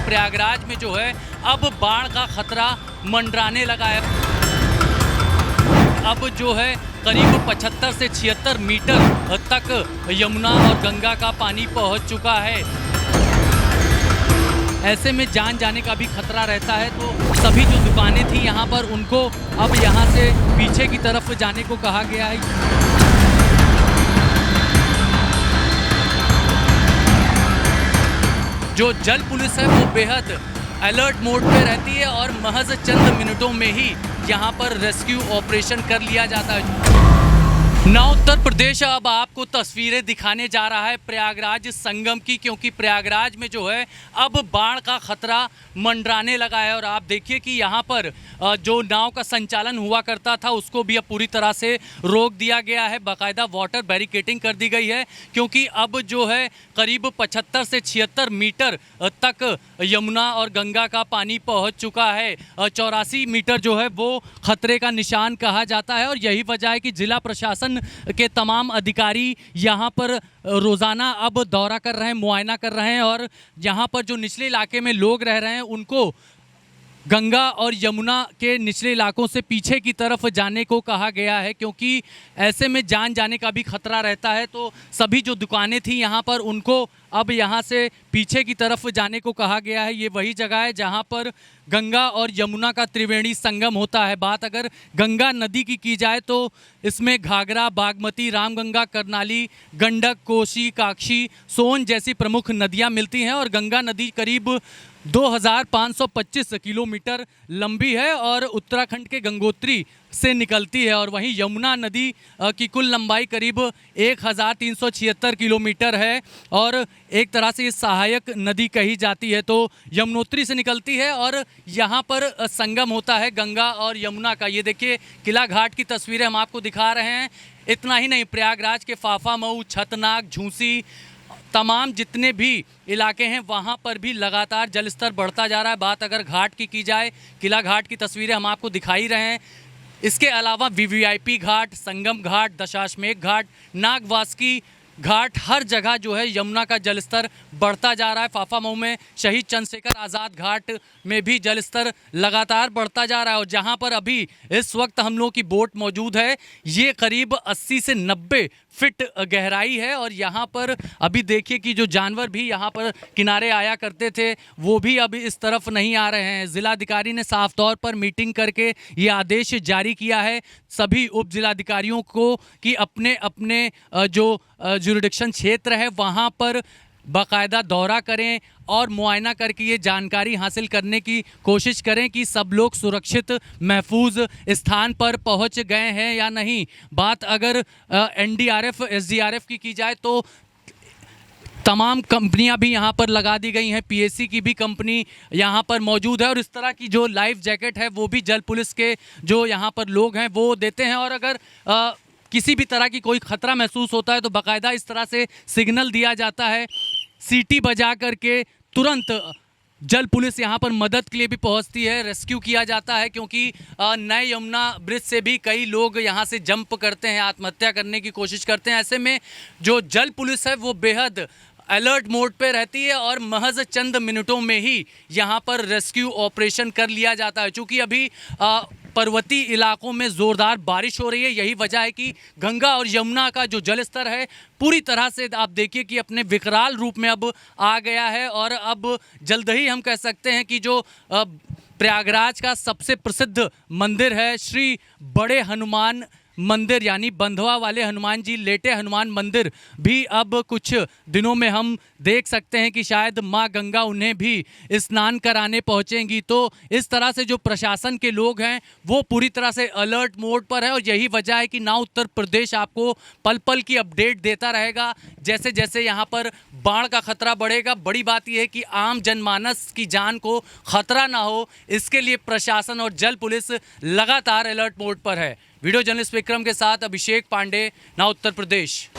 प्रयागराज में जो है अब बाढ़ का खतरा मंडराने लगा है। अब जो है करीब 75 से 76 मीटर तक यमुना और गंगा का पानी पहुंच चुका है। ऐसे में जान जाने का भी खतरा रहता है, तो सभी जो दुकानें थी यहाँ पर उनको अब यहाँ से पीछे की तरफ जाने को कहा गया है। जो जल पुलिस है वो बेहद अलर्ट मोड पे रहती है और महज चंद मिनटों में ही यहाँ पर रेस्क्यू ऑपरेशन कर लिया जाता है। ना उत्तर प्रदेश अब आपको तस्वीरें दिखाने जा रहा है प्रयागराज संगम की, क्योंकि प्रयागराज में जो है अब बाढ़ का खतरा मंडराने लगा है। और आप देखिए कि यहाँ पर जो नाव का संचालन हुआ करता था उसको भी अब पूरी तरह से रोक दिया गया है। बाकायदा वाटर बैरिकेडिंग कर दी गई है, क्योंकि अब जो है करीब 75 से 76 मीटर तक यमुना और गंगा का पानी पहुँच चुका है। 84 मीटर जो है वो खतरे का निशान कहा जाता है। और यही वजह है कि जिला प्रशासन के तमाम अधिकारी यहाँ पर रोज़ाना अब दौरा कर रहे हैं, मुआयना कर रहे हैं और यहाँ पर जो निचले इलाके में लोग रह रहे हैं उनको गंगा और यमुना के निचले इलाकों से पीछे की तरफ जाने को कहा गया है, क्योंकि ऐसे में जान जाने का भी खतरा रहता है। तो सभी जो दुकानें थी यहाँ पर उनको अब यहाँ से पीछे की तरफ जाने को कहा गया है। ये वही जगह है जहाँ पर गंगा और यमुना का त्रिवेणी संगम होता है। बात अगर गंगा नदी की जाए तो इसमें घाघरा, बागमती, रामगंगा, करनाली, गंडक, कोसी, काक्षी, सोन जैसी प्रमुख नदियाँ मिलती हैं। और गंगा नदी करीब 2525 किलोमीटर लंबी है और उत्तराखंड के गंगोत्री से निकलती है। और वहीं यमुना नदी की कुल लंबाई करीब 1376 किलोमीटर है और एक तरह से ये सहायक नदी कही जाती है। तो यमुनोत्री से निकलती है और यहाँ पर संगम होता है गंगा और यमुना का। ये देखिए किला घाट की तस्वीरें हम आपको दिखा रहे हैं। इतना ही नहीं, प्रयागराज के फाफा मऊ, छतनाग, झूसी, तमाम जितने भी इलाके हैं वहाँ पर भी लगातार जलस्तर बढ़ता जा रहा है। बात अगर घाट की जाए, किला घाट की तस्वीरें हम आपको दिखा ही रहे हैं। इसके अलावा वीवीआईपी घाट, संगम घाट, दशाश्वमेध घाट, नागवासुकी घाट, हर जगह जो है यमुना का जलस्तर बढ़ता जा रहा है। फाफा मऊ में शहीद चंद्रशेखर आज़ाद घाट में भी जलस्तर लगातार बढ़ता जा रहा है। और जहां पर अभी इस वक्त हम लोगों की बोट मौजूद है ये करीब 80 से 90 फिट गहराई है। और यहाँ पर अभी देखिए कि जो जानवर भी यहाँ पर किनारे आया करते थे वो भी अभी इस तरफ नहीं आ रहे हैं। जिलाधिकारी ने साफ तौर पर मीटिंग करके ये आदेश जारी किया है सभी उप जिलाधिकारियों को कि अपने अपने जो जुरिडिक्शन क्षेत्र है वहाँ पर बाकायदा दौरा करें और मुआयना करके ये जानकारी हासिल करने की कोशिश करें कि सब लोग सुरक्षित महफूज स्थान पर पहुंच गए हैं या नहीं। बात अगर एनडीआरएफ, एसडीआरएफ की जाए तो तमाम कंपनियां भी यहां पर लगा दी गई हैं। पीएससी की भी कंपनी यहां पर मौजूद है और इस तरह की जो लाइफ जैकेट है वो भी जल पुलिस के जो यहां पर लोग हैं वो देते हैं। और अगर किसी भी तरह की कोई खतरा महसूस होता है तो बाकायदा इस तरह से सिग्नल दिया जाता है, सीटी बजा करके तुरंत जल पुलिस यहाँ पर मदद के लिए भी पहुँचती है, रेस्क्यू किया जाता है। क्योंकि नए यमुना ब्रिज से भी कई लोग यहाँ से जंप करते हैं, आत्महत्या करने की कोशिश करते हैं। ऐसे में जो जल पुलिस है वो बेहद अलर्ट मोड पे रहती है और महज चंद मिनटों में ही यहाँ पर रेस्क्यू ऑपरेशन कर लिया जाता है। चूँकि अभी पर्वतीय इलाकों में ज़ोरदार बारिश हो रही है, यही वजह है कि गंगा और यमुना का जो जलस्तर है पूरी तरह से आप देखिए कि अपने विकराल रूप में अब आ गया है। और अब जल्द ही हम कह सकते हैं कि जो प्रयागराज का सबसे प्रसिद्ध मंदिर है श्री बड़े हनुमान मंदिर यानी बंधवा वाले हनुमान जी, लेटे हनुमान मंदिर भी अब कुछ दिनों में हम देख सकते हैं कि शायद माँ गंगा उन्हें भी स्नान कराने पहुँचेंगी। तो इस तरह से जो प्रशासन के लोग हैं वो पूरी तरह से अलर्ट मोड पर है और यही वजह है कि ना उत्तर प्रदेश आपको पल पल की अपडेट देता रहेगा जैसे जैसे यहाँ पर बाढ़ का खतरा बढ़ेगा। बड़ी बात यह है कि आम जनमानस की जान को खतरा ना हो, इसके लिए प्रशासन और जल पुलिस लगातार अलर्ट मोड पर है। वीडियो जर्नलिस्ट विक्रम के साथ अभिषेक पांडे, ना उत्तर प्रदेश।